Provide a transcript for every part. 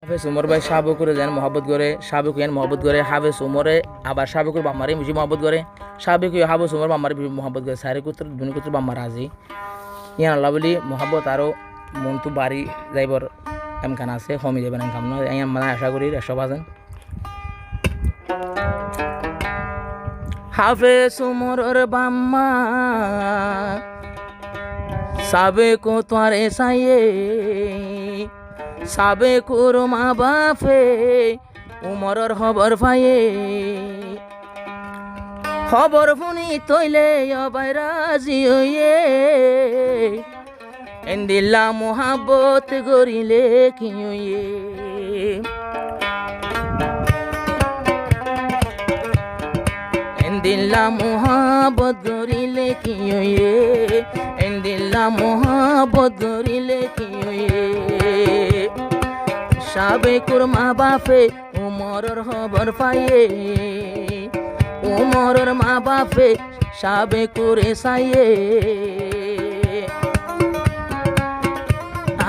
হাফেজ উমর ভাই শাহবুকুরে যেন মহব্বত করে, শাহবুক ইয়ান মহব্বত করে, হাফেজ উমরে আবার শাহবুকুর বাম্মারে বেশি মহব্বত করে, শাহবুক হাফেজ উমর বাম্মারে মহব্বত করে, সারি কুত্র দুনি কুত্র বাম্মার আজি ইয়ান আল্লাহ বলি মহব্বত আরও মনটু বাড়ি যাইবর এমকান আছে, কমি যাবেন এমকান নয় ইয়ান মানে আশা করি 100%। হাফেজ উমরের বাম্মা সাবে কো তোয়ারে সাইয়ে সাবে কুর মা বাফে উমরর খবর পাইয়ে, খবর শুনি তৈলে অবাই রাজি হইয়ে, এন্দিল্লা মোহাব্বত গরিলে কি হইয়ে, এন্দিল্লা মোহাব্বত গরিলে কি হইয়ে, এন্দিল্লা মোহাব্বত গরিলে কি হইয়ে, সাবে কুরমা বাপে উমরর খবর পাইয়ে, উমরর মা বাপে সাবে কুরে সাইয়ে,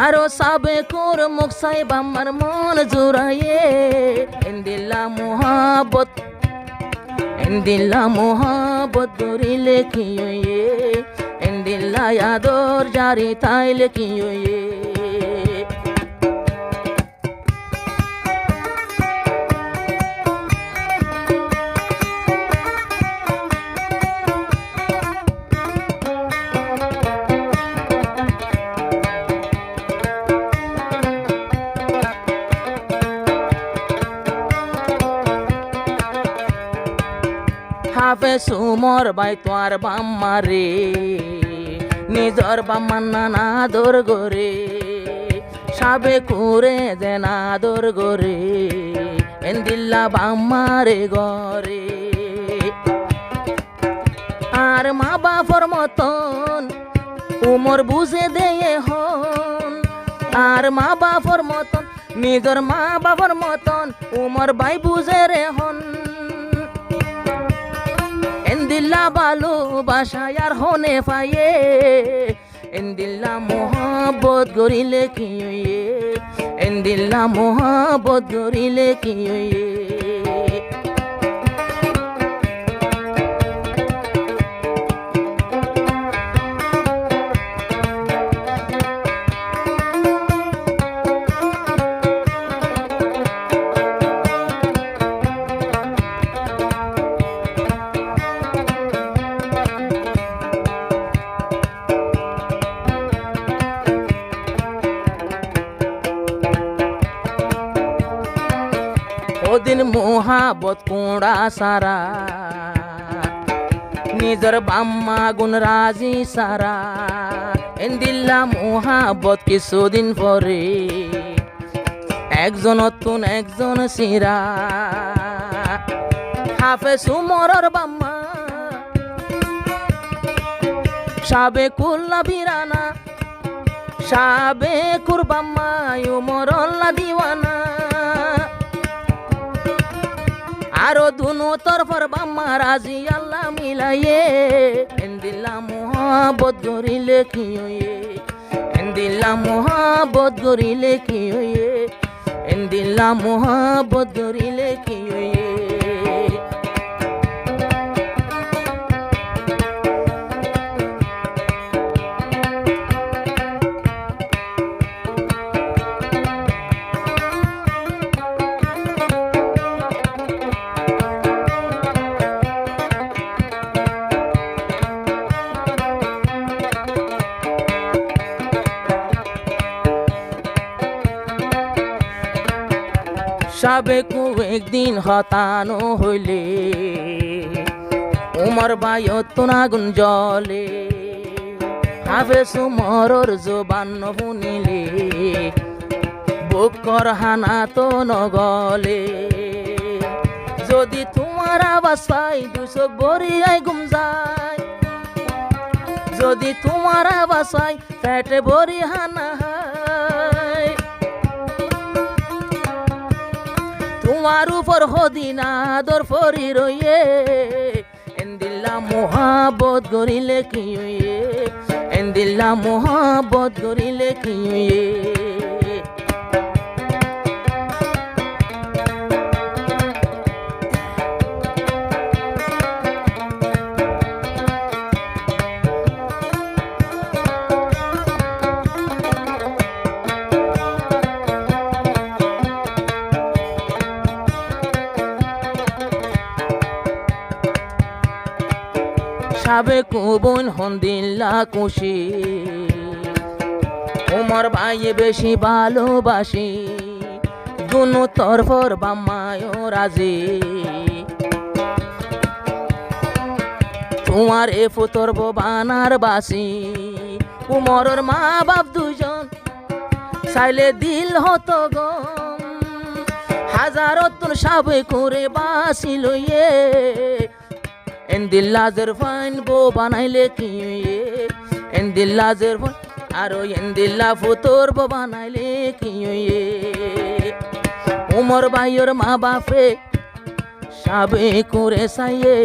আরো সাবে কুর মুখ সাই বাম্মার মন জুড়াইয়ে, এন্দিল্লা মোহাব্বত এন্দিল্লা মোহাব্বত গরিলে কি হইয়ে, এন্দিল্লা আদর জারি তাইলে কি হইয়ে, হাফেজ উমর ভাই তোয়ার বাম্মারে নিজর বাম্মার নানা আদর গরে, সাবে কুরে যেন আদর গরে, এন্দিল্লা বাম্মারে গরে, আর মা বাপর মতন উমর বুঝে দেয়ে হন, আর মা বাপর মতন নিজর মা বাপর মতন উমর ভাই বুঝে রে হন, এন্দিল্লা বালু বাসায় আর হনে পাইয়ে, এন্দিল্লা মোহাব্বত গরিলে কি হইয়ে, এন্দিল্লা মোহাব্বত গরিলে কি হইয়ে, ওদিন মোহাবত কোড়া সারা নিজর বাম্মা গুণ রাজি সারা, এন্দিল্লা মোহাবত কিছুদিন পরে একজন নতুন একজন সিরা, হাফেজ উমরর বাম্মা সাবে কুল্লা বিরানা, সাবে কুর বাম্মা উমরল্লা দিওয়ানা, আরো দুনো তরফর বাম্মা রাজি আল্লাহ মিলাইয়ে, এন্দিল্লা মোহাব্বত গরিলে কি হইয়ে, এন্দিল্লা মোহাব্বত গরিলে কি হইয়ে, এন্দিল্লা মোহাব্বত গরিলে কি হইয়ে, সাবেকু একদিন হতানো হইলে উমর ভাই আগুন জলে, হাফেজ উমরর জবান শুনিলে বুকর হানা তো নগলে, যদি তোমার আওয়াজ পাই দুচোখ ভরিয়াই ঘুম যায়, যদি তোমার আওয়াজ পাই পেটে ভরি হানা হয়, তোমার উপর হদিনা আদর ফরি রইয়ে, এন্দিল্লা মোহাব্বত গরিলে কি হইয়ে, এন্দিল্লা মোহাব্বত গরিলে কি হইয়ে, সাবেক বোন হন্দিল্লা খুশি উমর ভাই বেশি ভালোবাসি দুনো তরফর বাম্মায় রাজি তোমার এ ফুতর বানার বাসি উমরের মা বাপ দুজন চাইলে দিল হতো গম হাজারো তোর সাবে করে বাসি লইয়ে এন্দিল্লাজের ফাইন বো বানাইলে কি এন্দিল্লাজের ফাইন আরো এন্দিল্লা ফুতর বো বানাইলে কি উমর ভাইয়ের মা বাপে সাবে করে সাইয়ে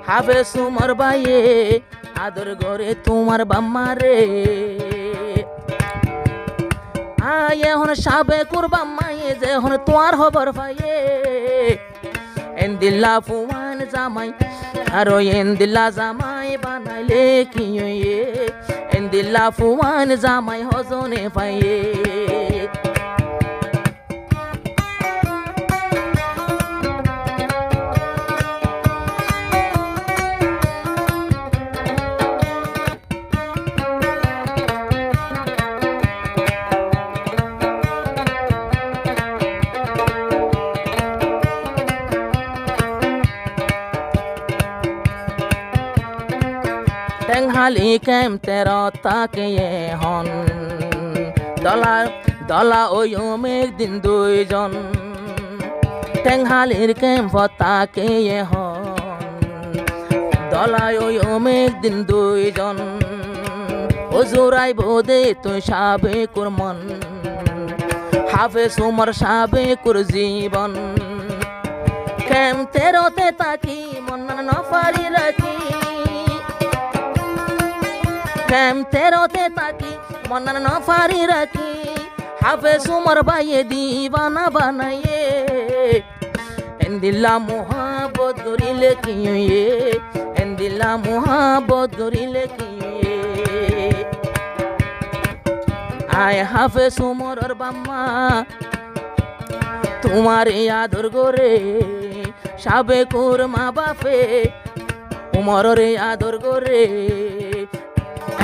হাফেজ উমর ভাইয়ে আদর করে তোমার বাম্মারে আয়ে হন সাবে কুরবা মায়ে যে হন তোমার খবর পাইয়ে এন্দিল্লা ফুয়ান জামাই আরো এন্দিল্লা জামাই বানাইলে কি এন্দিল্লা ফুয়ান জামাই হজনে পাইয়ে টেংহালি কেম তেরো তাকে হন দলা ওই একদিন দুইজন টেংহালির কেম তাকে হন দলায় ওই একদিন দুইজন ওজুরাই বোদে তুই সাবে কুরমন হাফেজ উমর সাবে কুর জীবন কেম তেরোতে তাকি মন নফারি রাখি কেম তেরোতে তাকি মন নফারি রাখি হাফেজ উমর ভাইয়ে দিবানা বানাইয়ে এন্দিল্লা মোহাবত গরিলে কি এন্দিল্লা মোহাবত গরিলে কি আয় হাফেজ উমরের বাম্মা তোমার আদর করে সাবেকুর মা বাপে উমরের আদর করে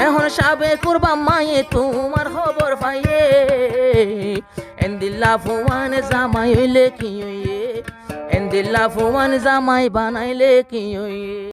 এখন সাবেকুর বাম্মায়ে তোমার খবর পাইয়ে এন্দিল্লা ফুয়ান জামাই হইলে কি এন্দিল্লা ফুয়ান জামাই বানাইলে কি